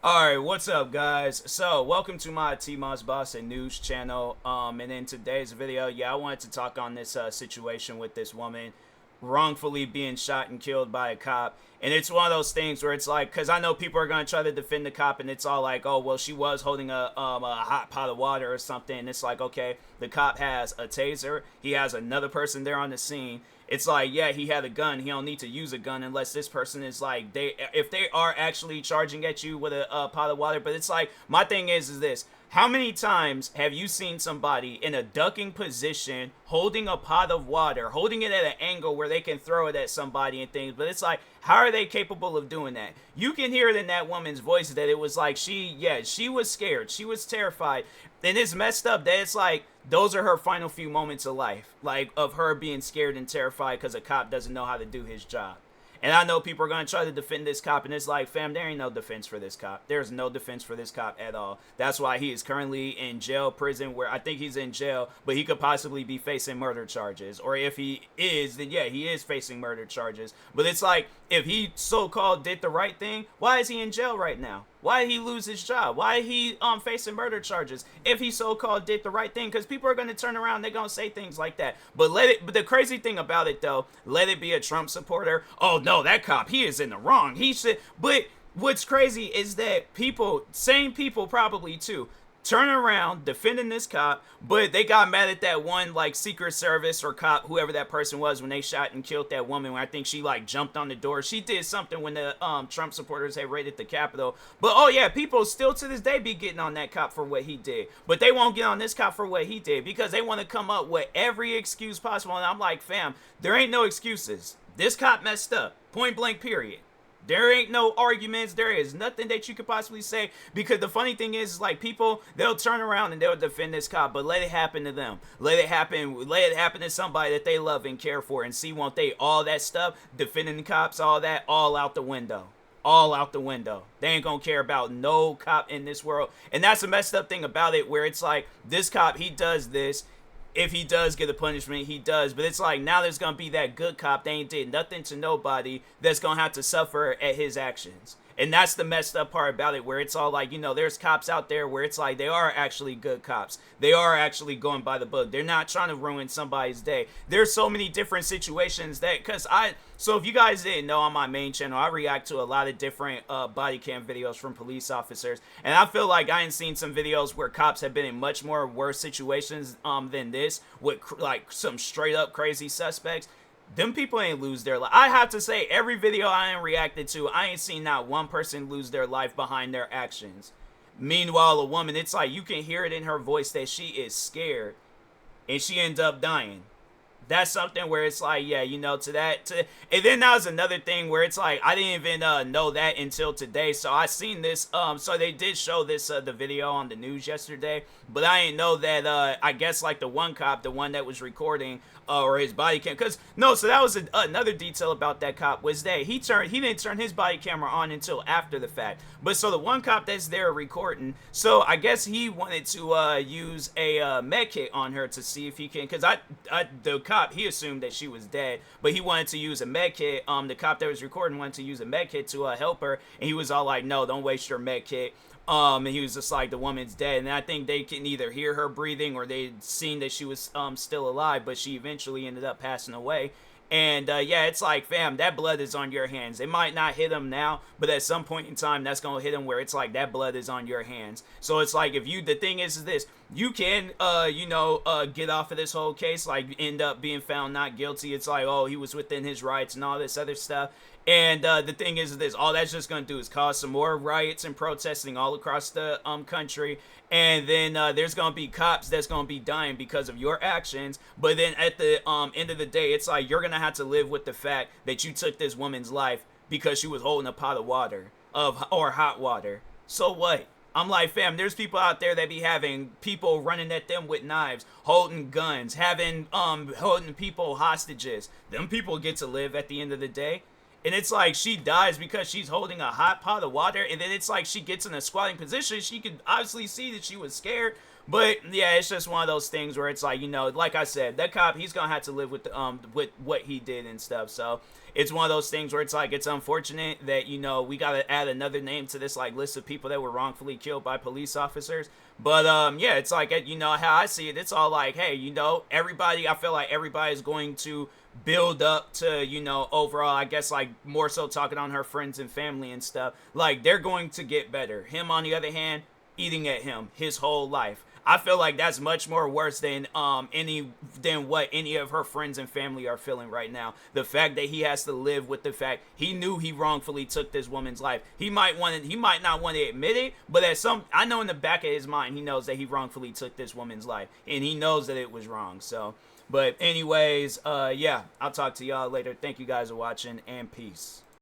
Alright, what's up guys? So, welcome to my TMossBoss and news channel. And in today's video, I wanted to talk on this situation with this woman wrongfully being shot and killed by a cop. And it's one of those things where it's like, because I know people are going to try to defend the cop, and it's all like, oh, well, she was holding a hot pot of water or something. And it's like, okay, the cop has a taser. He has another person there on the scene. It's like, yeah, he had a gun. He don't need to use a gun unless this person is like, if they are actually charging at you with a pot of water. But it's like, my thing is this. How many times have you seen somebody in a ducking position holding a pot of water, holding it at an angle where they can throw it at somebody and things? But it's like, how are they capable of doing that? You can hear it in that woman's voice that it was like she was scared. She was terrified. And it's messed up that it's like, those are her final few moments of life, like of her being scared and terrified because a cop doesn't know how to do his job. And I know people are going to try to defend this cop, and it's like, fam, there ain't no defense for this cop. There's no defense for this cop at all. That's why he is currently in jail, prison, where I think he's in jail, but he could possibly be facing murder charges. Or if he is, then yeah, he is facing murder charges. But it's like, if he so-called did the right thing, why is he in jail right now? Why did he lose his job? Why did he facing murder charges if he so-called did the right thing? Because people are going to turn around, they're going to say things like that. But but the crazy thing about it though, let it be a Trump supporter. Oh no, that cop, he is in the wrong. He should. But what's crazy is that people, same people probably too, turn around defending this cop, but they got mad at that one like Secret Service or cop, whoever that person was, when they shot and killed that woman. When I think she like jumped on the door. She did something when the Trump supporters had raided the Capitol. But oh yeah, people still to this day be getting on that cop for what he did, but they won't get on this cop for what he did because they want to come up with every excuse possible. And I'm like, fam, there ain't no excuses. This cop messed up, point blank, period. There ain't no arguments. There is nothing that you could possibly say, because the funny thing is like, people, they'll turn around and they'll defend this cop, but let it happen to them. Let it happen to somebody that they love and care for, and see, won't they, all that stuff, defending the cops, all that, all out the window. All out the window. They ain't gonna care about no cop in this world. And that's the messed up thing about it, where it's like, this cop, he does this. If he does get a punishment, he does. But it's like, now there's going to be that good cop that ain't did nothing to nobody that's going to have to suffer at his actions. And that's the messed up part about it, where it's all like, there's cops out there where it's like, they are actually good cops. They are actually going by the book. They're not trying to ruin somebody's day. There's so many different situations that, so if you guys didn't know, on my main channel, I react to a lot of different body cam videos from police officers. And I feel like I ain't seen some videos where cops have been in much more worse situations than this, with like some straight up crazy suspects. Them people ain't lose their life. I have to say, every video I ain't reacted to, I ain't seen not one person lose their life behind their actions. Meanwhile, a woman, it's like, you can hear it in her voice that she is scared, and she ends up dying. That's something where it's like, yeah, and then that was another thing where it's like, I didn't even know that until today. So I seen this, so they did show this, the video on the news yesterday, but I didn't know that, I guess like the one cop, the one that was recording, or his body cam, so that was another detail about that cop, was that he didn't turn his body camera on until after the fact. But so the one cop that's there recording, so I guess he wanted to use a med kit on her to see if he can, because the cop, he assumed that she was dead, but he wanted to use a med kit. The cop that was recording wanted to use a med kit to help her, and he was all like, no, don't waste your med kit. And he was just like, the woman's dead. And I think they can either hear her breathing, or they'd seen that she was still alive, but she eventually ended up passing away. And yeah, it's like, fam, that blood is on your hands. It might not hit him now, but at some point in time, that's gonna hit him, where it's like, that blood is on your hands. So it's like, the thing is this, you can get off of this whole case, like end up being found not guilty. It's like, oh, he was within his rights and all this other stuff. And the thing is this, all that's just going to do is cause some more riots and protesting all across the country. And then there's going to be cops that's going to be dying because of your actions. But then at the end of the day, it's like, you're going to have to live with the fact that you took this woman's life because she was holding a pot of water, or hot water. So what? I'm like, fam, there's people out there that be having people running at them with knives, holding guns, holding people hostages. Them people get to live at the end of the day. And it's like, she dies because she's holding a hot pot of water, and then it's like she gets in a squatting position. She could obviously see that she was scared, But yeah, it's just one of those things where it's like, you know, like I said, that cop, he's gonna have to live with what he did and stuff. So it's one of those things where it's like, it's unfortunate that, you know, we gotta add another name to this like list of people that were wrongfully killed by police officers. But yeah, it's like, you know, how I see it, it's all like, hey, you know, everybody, I feel like everybody's going to build up to, you know, overall, I guess, like, more so talking on her friends and family and stuff, like, they're going to get better. Him, on the other hand, eating at him his whole life, I feel like that's much more worse than what any of her friends and family are feeling right now. The fact that he has to live with the fact he knew he wrongfully took this woman's life. He might not want to admit it, but I know in the back of his mind, he knows that he wrongfully took this woman's life, and he knows that it was wrong. So, but anyways, yeah, I'll talk to y'all later. Thank you guys for watching, and peace.